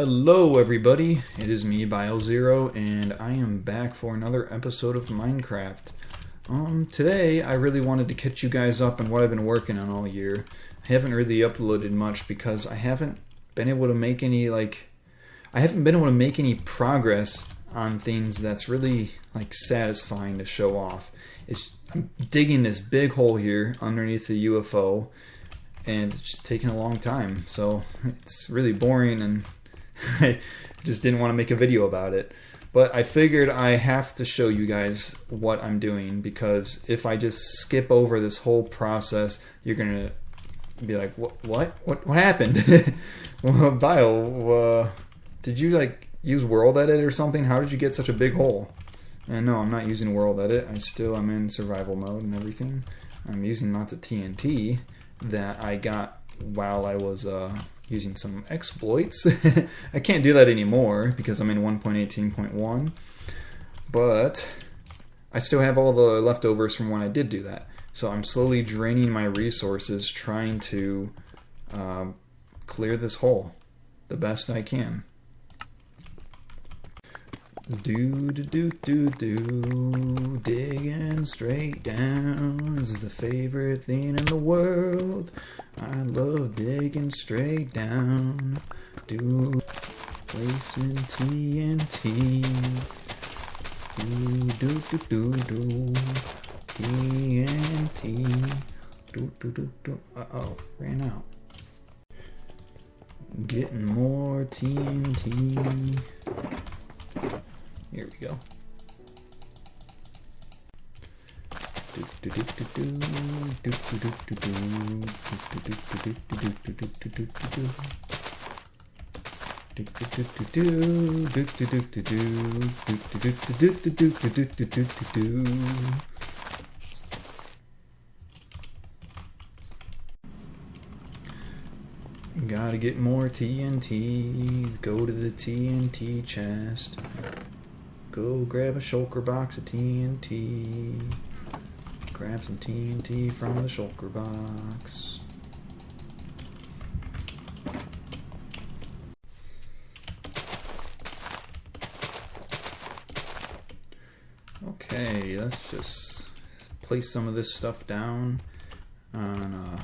Hello everybody, it is me, BioZero, and I am back for another episode of Minecraft. Today I really wanted to catch you guys up on what I've been working on all year. I haven't really uploaded much because I haven't been able to make any, progress on things that's really, satisfying to show off. I'm digging this big hole here underneath the UFO, and it's just taking a long time, so it's really boring, and I just didn't want to make a video about it. But I figured I have to show you guys what I'm doing, because if I just skip over this whole process, you're gonna be like, what happened? Well, Bio, did you use World Edit or something? How did you get such a big hole? And no, I'm not using World Edit. I'm in survival mode and everything. I'm using lots of TNT that I got while I was using some exploits. I can't do that anymore because I'm in 1.18.1, but I still have all the leftovers from when I did do that. So I'm slowly draining my resources, trying to clear this hole the best I can. Digging straight down is the favorite thing in the world. I love digging straight down. Placing TNT. TNT. Uh-oh, ran out. Getting more TNT. Here we go. Gotta get more TNT. Go to the TNT chest. Go grab a shulker box of TNT. Grab some TNT from the shulker box. Okay, let's just place some of this stuff down on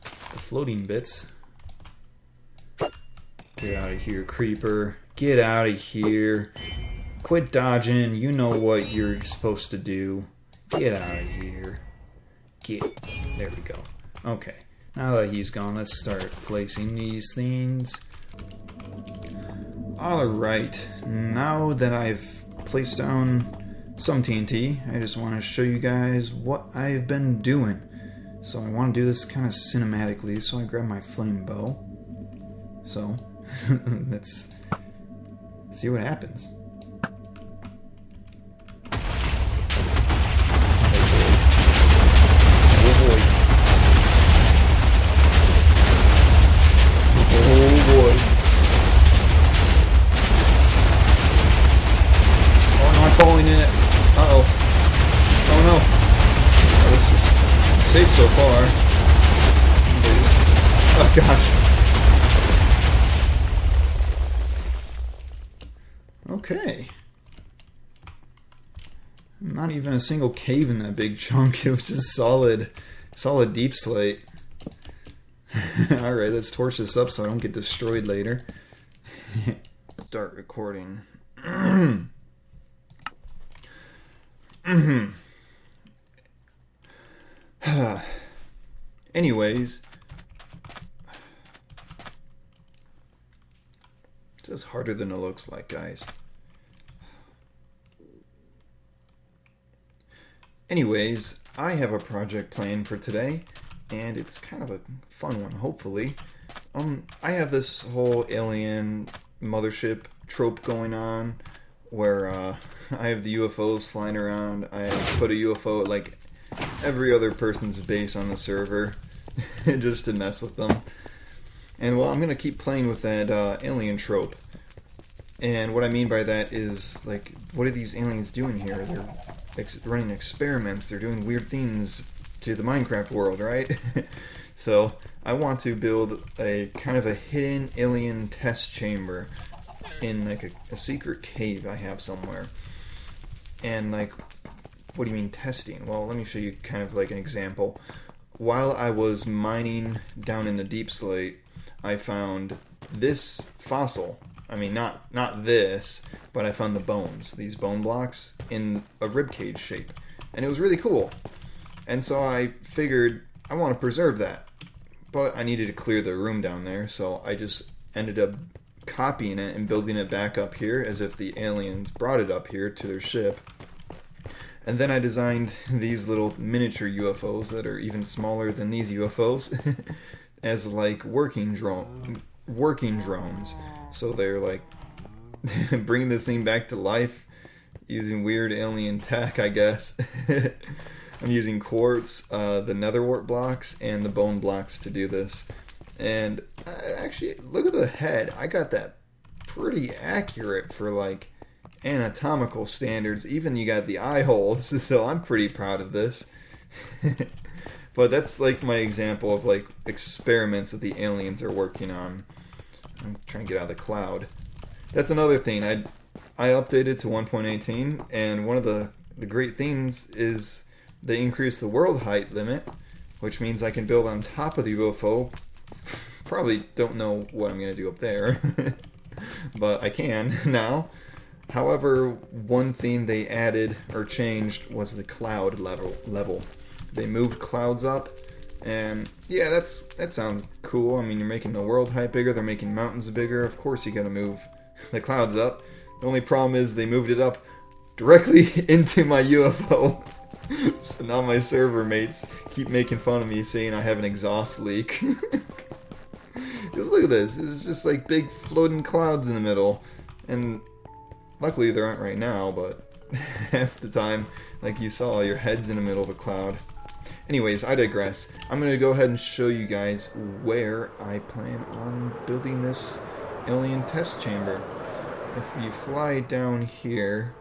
the floating bits. Get out of here, creeper. Get out of here. Quit dodging. You know what you're supposed to do. Get out of here. There we go. Okay. Now that he's gone, let's start placing these things. Alright. Now that I've placed down some TNT, I just want to show you guys what I've been doing. So I want to do this kind of cinematically, so I grab my flame bow. So, let's see what happens. Falling in it. Uh-oh. Oh no. Oh, this is safe so far. Oh gosh. Okay. Not even a single cave in that big chunk. It was just solid deep slate. Alright, let's torch this up so I don't get destroyed later. Start recording. Anyways, just harder than it looks like, guys. Anyways, I have a project planned for today, and it's kind of a fun one, hopefully. I have this whole alien mothership trope going on, where I have the UFOs flying around. I put a UFO at like every other person's base on the server just to mess with them. And well, I'm gonna keep playing with that alien trope. And what I mean by that is, like, what are these aliens doing here? They're running experiments. They're doing weird things to the Minecraft world, right? So I want to build a kind of a hidden alien test chamber in like a secret cave I have somewhere. And like, what do you mean testing? Well, let me show you kind of like an example. While I was mining down in the deep slate, I found this fossil. I mean, not this, but I found the bones, these bone blocks in a ribcage shape. And it was really cool. And so I figured I want to preserve that. But I needed to clear the room down there, so I just ended up copying it and building it back up here as if the aliens brought it up here to their ship. And then I designed these little miniature UFOs that are even smaller than these UFOs as like working drones. So they're like bringing this thing back to life using weird alien tech, I guess. I'm using quartz, the nether wart blocks, and the bone blocks to do this. And actually, look at the head. I got that pretty accurate for like anatomical standards. Even you got the eye holes, so I'm pretty proud of this. But that's like my example of like experiments that the aliens are working on. I'm trying to get out of the cloud. That's another thing. I updated to 1.18, and one of the great things is they increased the world height limit, which means I can build on top of the UFO. Probably don't know what I'm going to do up there, but I can now. However, one thing they added or changed was the cloud level. They moved clouds up, and yeah, that sounds cool. I mean, you're making the world height bigger, they're making mountains bigger. Of course you gotta move the clouds up. The only problem is they moved it up directly into my UFO. So now my server mates keep making fun of me saying I have an exhaust leak. Just look at this. This is just like big floating clouds in the middle. And luckily there aren't right now, but half the time, like you saw, your head's in the middle of a cloud. Anyways, I digress. I'm going to go ahead and show you guys where I plan on building this alien test chamber. If you fly down here,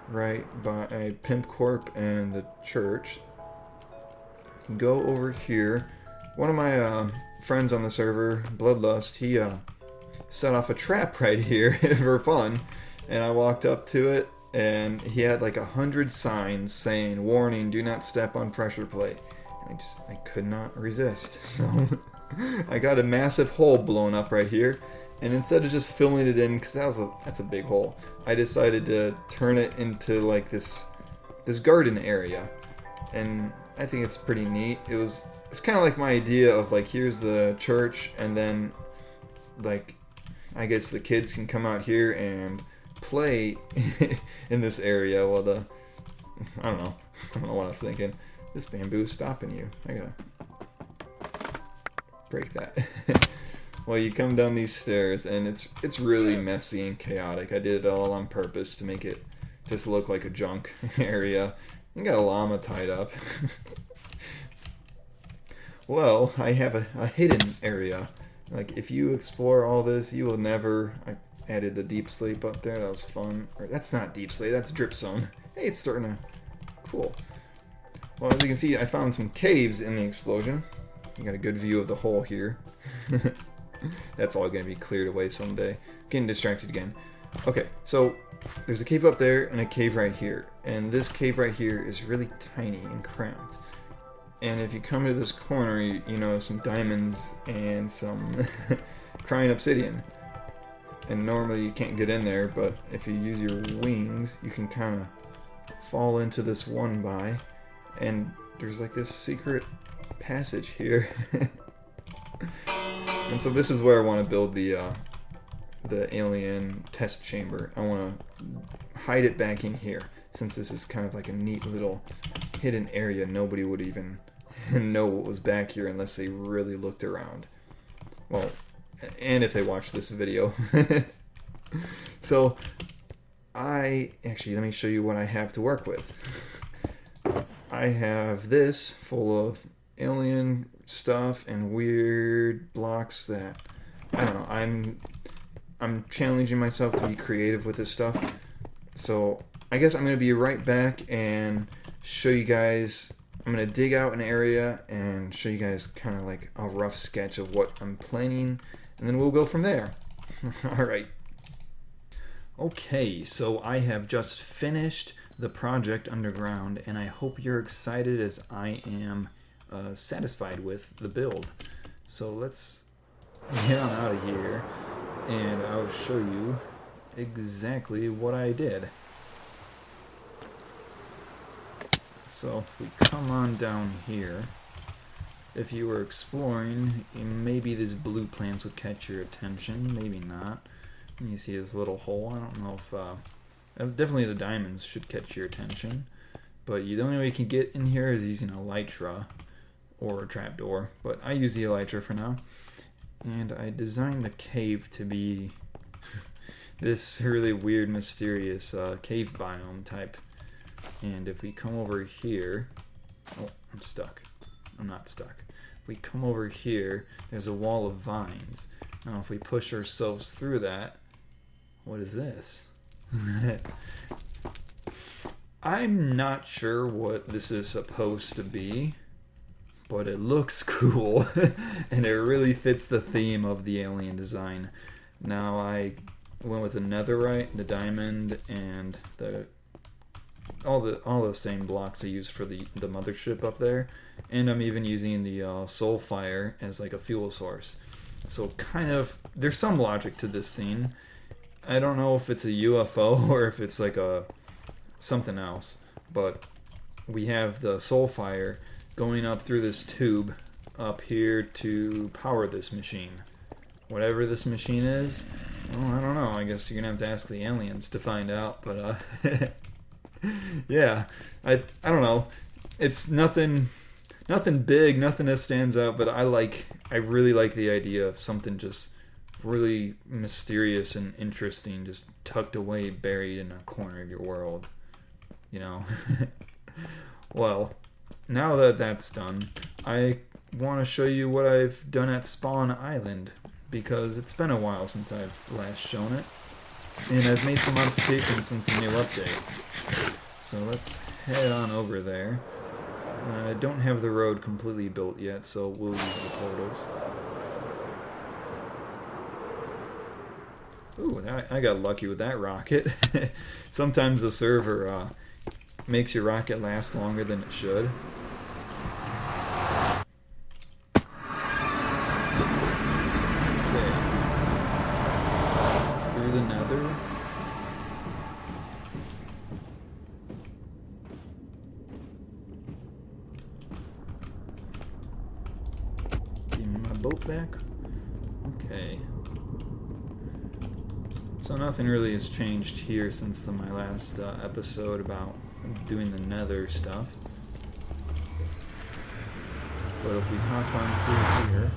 right by Pimp Corp and the church, go over here. One of my friends on the server, Bloodlust, he set off a trap right here for fun, and I walked up to it, and he had like 100 signs saying, "Warning, do not step on pressure plate." And I could not resist. So I got a massive hole blown up right here, and instead of just filling it in, because that's a big hole, I decided to turn it into like this garden area, and I think it's pretty neat. It's kind of like my idea of like, here's the church, and then like I guess the kids can come out here and play in this area while I don't know what I was thinking. This bamboo's stopping you. I gotta break that. Well, you come down these stairs, and it's really messy and chaotic. I did it all on purpose to make it just look like a junk area. You got a llama tied up. Well, I have a hidden area. Like, if you explore all this, you will never... I added the deep sleep up there. That was fun. Or, that's not deep sleep. That's drip zone. Hey, it's starting to... Cool. Well, as you can see, I found some caves in the explosion. You got a good view of the hole here. That's all going to be cleared away someday. Getting distracted again. Okay, so there's a cave up there and a cave right here. And this cave right here is really tiny and cramped. And if you come to this corner, you know, some diamonds and some crying obsidian. And normally you can't get in there, but if you use your wings, you can kind of fall into this one by. And there's like this secret passage here. And so this is where I want to build the alien test chamber. I want to hide it back in here, since this is kind of like a neat little hidden area. Nobody would even know what was back here unless they really looked around. Well, and if they watched this video. So actually, let me show you what I have to work with. I have this full of alien stuff and weird blocks that, I don't know, I'm challenging myself to be creative with this stuff. So I guess I'm going to be right back and show you guys I'm going to dig out an area and show you guys kind of like a rough sketch of what I'm planning, and then we'll go from there. Alright. Okay, so I have just finished the project underground, and I hope you're excited as I am satisfied with the build. So let's get on out of here, and I'll show you exactly what I did. So if we come on down here, if you were exploring, maybe these blue plants would catch your attention, maybe not. You see this little hole. I don't know if definitely the diamonds should catch your attention, but the only way you can get in here is using a elytra or a trapdoor, but I use the elytra for now. And I designed the cave to be this really weird, mysterious cave biome type. And if we come over here, oh, I'm stuck. I'm not stuck. If we come over here, there's a wall of vines. Now if we push ourselves through that, what is this? I'm not sure what this is supposed to be, but it looks cool, and it really fits the theme of the alien design. Now I went with the netherite, the diamond, and all the same blocks I used for the mothership up there, and I'm even using the soul fire as like a fuel source. So kind of there's some logic to this theme. I don't know if it's a UFO or if it's like something else, but we have the soul fire going up through this tube up here to power this machine. Whatever this machine is, well, I don't know. I guess you're gonna have to ask the aliens to find out. But yeah, I don't know. It's nothing big, nothing that stands out. But I really like the idea of something just really mysterious and interesting, just tucked away, buried in a corner of your world. You know. Well, now that that's done, I want to show you what I've done at Spawn Island, because it's been a while since I've last shown it, and I've made some modifications since the new update. So let's head on over there. I don't have the road completely built yet, so we'll use the portals. Ooh, I got lucky with that rocket. Sometimes the server makes your rocket last longer than it should. Okay. Through the nether. Give me my boat back. Okay. So nothing really has changed here since my last episode about doing the nether stuff. But if we hop on through here,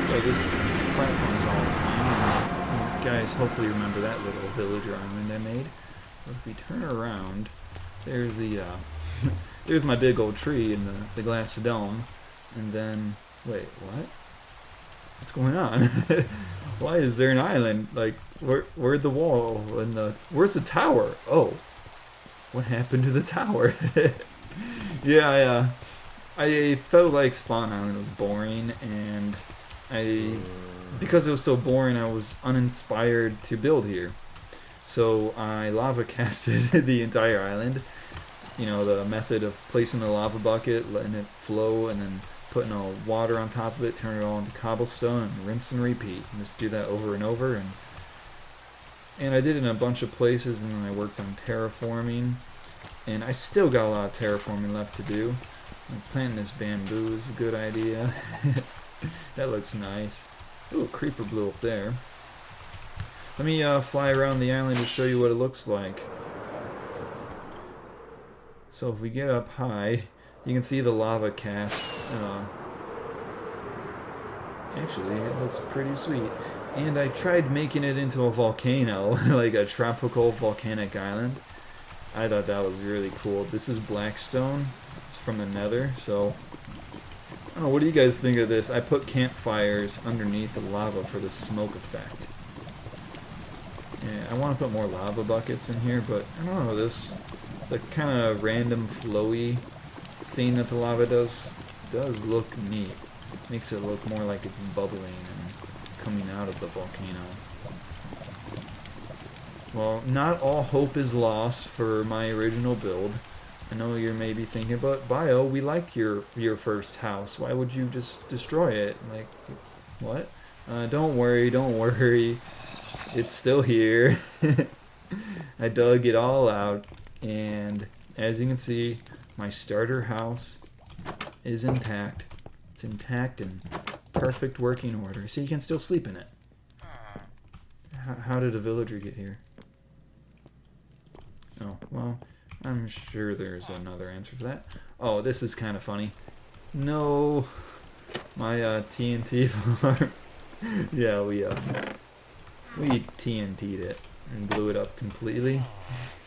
so this platform's all the same. You guys hopefully remember that little villager island I made. But if we turn around, there's the there's my big old tree in the glass dome, and then wait, what? What's going on? Why is there an island? Like, where'd the wall and where's the tower? Oh, what happened to the tower? Yeah, I felt like Spawn Island was boring, and because it was so boring, I was uninspired to build here. So I lava casted the entire island. You know, the method of placing a lava bucket, letting it flow, and then putting all water on top of it, turn it all into cobblestone, and rinse and repeat. And just do that over and over. And I did it in a bunch of places, and then I worked on terraforming. And I still got a lot of terraforming left to do. Like planting this bamboo is a good idea. That looks nice. Ooh, a creeper blew up there. Let me fly around the island to show you what it looks like. So if we get up high, you can see the lava cast. Actually, it looks pretty sweet. And I tried making it into a volcano, like a tropical volcanic island. I thought that was really cool. This is blackstone. It's from the nether, so I don't know, what do you guys think of this? I put campfires underneath the lava for the smoke effect. Yeah, I want to put more lava buckets in here, but I don't know, this the kind of random flowy thing that the lava does look neat. Makes it look more like it's bubbling and coming out of the volcano. Well, not all hope is lost for my original build. I know you're maybe thinking, but Bio, we liked your first house. Why would you just destroy it? Like, what? Don't worry. It's still here. I dug it all out, and as you can see, my starter house is intact. It's intact and perfect working order. So you can still sleep in it. How did a villager get here? Oh, well, I'm sure there's another answer for that. Oh, this is kind of funny. No, my TNT farm. Yeah, we TNT'd it and blew it up completely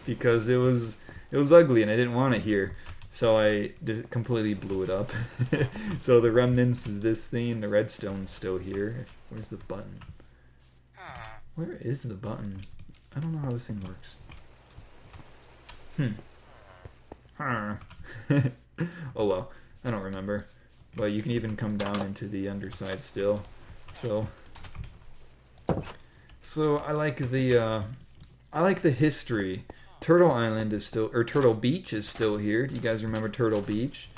because it was ugly and I didn't want it here. So I completely blew it up. So the remnants is this thing. The redstone's still here. Where's the button? Where is the button? I don't know how this thing works. Oh well, I don't remember. But you can even come down into the underside still. So I like the history. Turtle Island is still, or Turtle Beach is still here. Do you guys remember Turtle Beach?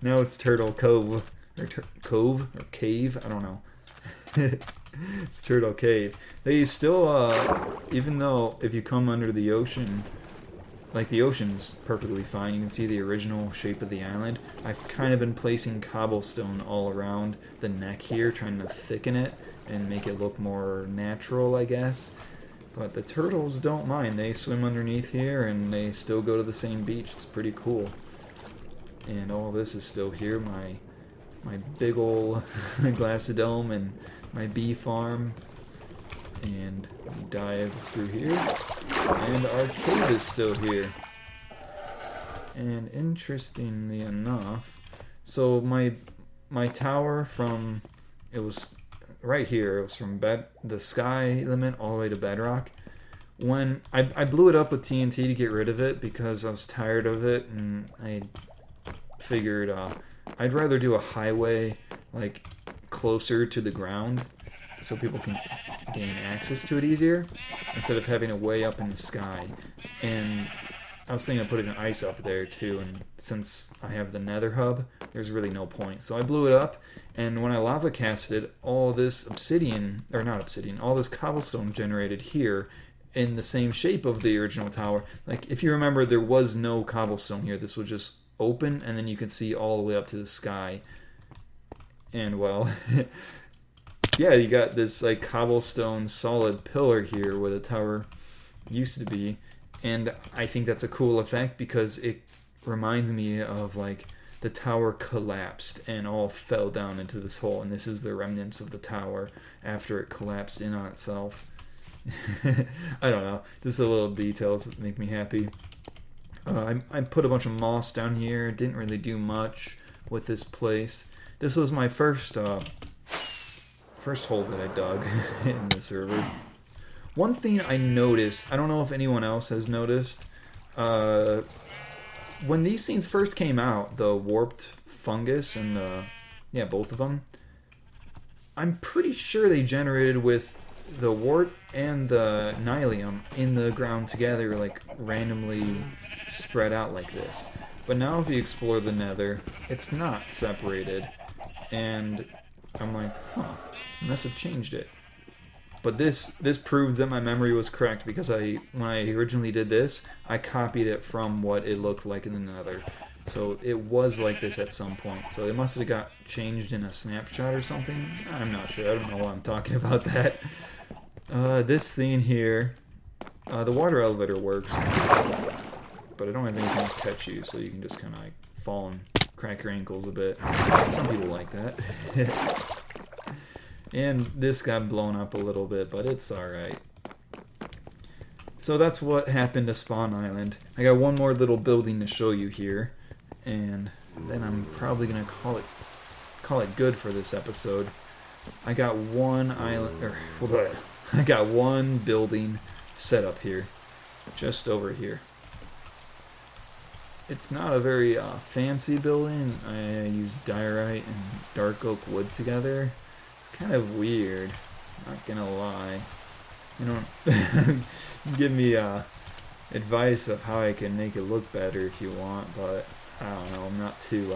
Now it's Turtle Cove or Cove or Cave. I don't know. It's Turtle Cave. They still, even though if you come under the ocean, like the ocean's perfectly fine. You can see the original shape of the island. I've kind of been placing cobblestone all around the neck here, trying to thicken it and make it look more natural, I guess. But the turtles don't mind. They swim underneath here and they still go to the same beach. It's pretty cool. And all this is still here. My big ol' glassodome and my bee farm. And we dive through here. And our cave is still here. And interestingly enough, so my tower from, it was right here, it was from the sky limit all the way to bedrock. When I blew it up with TNT to get rid of it because I was tired of it, and I figured I'd rather do a highway like closer to the ground so people can gain access to it easier instead of having it way up in the sky. And I was thinking of putting an ice up there too, and since I have the nether hub, there's really no point. So I blew it up, and when I lava casted, all this obsidian, or not obsidian, all this cobblestone generated here in the same shape of the original tower. Like, if you remember, there was no cobblestone here. This was just open, and then you could see all the way up to the sky. And, well, yeah, you got this, like, cobblestone solid pillar here where the tower used to be. And I think that's a cool effect because it reminds me of, like, the tower collapsed and all fell down into this hole. And this is the remnants of the tower after it collapsed in on itself. I don't know. Just the little details that make me happy. I put a bunch of moss down here. Didn't really do much with this place. This was my first hole that I dug in the server. One thing I noticed, I don't know if anyone else has noticed, when these scenes first came out, the warped fungus and both of them, I'm pretty sure they generated with the wart and the nylium in the ground together, like randomly spread out like this. But now if you explore the nether, it's not separated. And I'm like, huh, I must have changed it. But this proves that my memory was correct because when I originally did this, I copied it from what it looked like in the nether. So it was like this at some point. So it must have got changed in a snapshot or something. I'm not sure. I don't know why I'm talking about that. This thing here, the water elevator works, but I don't have anything to catch you, so you can just kind of like fall and crack your ankles a bit. Some people like that. And this got blown up a little bit, but it's alright. So that's what happened to Spawn Island. I got one more little building to show you here, and then I'm probably gonna call it good for this episode. I got one I got one building set up here, just over here. it's not a very fancy building. I use diorite and dark oak wood together. It's kind of weird, not gonna lie. You don't give me advice of how I can make it look better if you want, but I don't know. I'm not too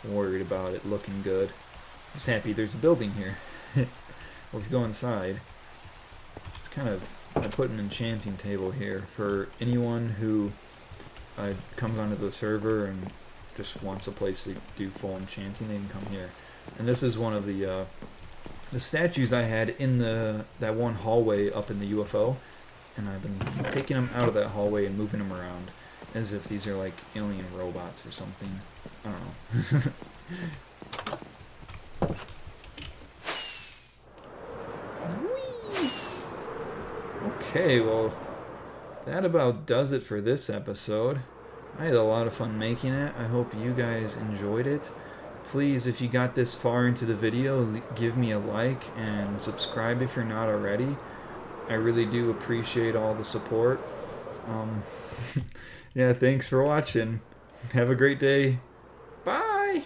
worried about it looking good. I'm just happy there's a building here. Well, if you go inside, it's kind of, I put an enchanting table here for anyone who comes onto the server and just wants a place to do full enchanting. They can come here. And this is one of the statues I had in that one hallway up in the UFO, and I've been taking them out of that hallway and moving them around as if these are like alien robots or something. I don't know. Okay, well, that about does it for this episode. I had a lot of fun making it. I hope you guys enjoyed it. Please, if you got this far into the video, give me a like and subscribe if you're not already. I really do appreciate all the support. Yeah, thanks for watching. Have a great day. Bye!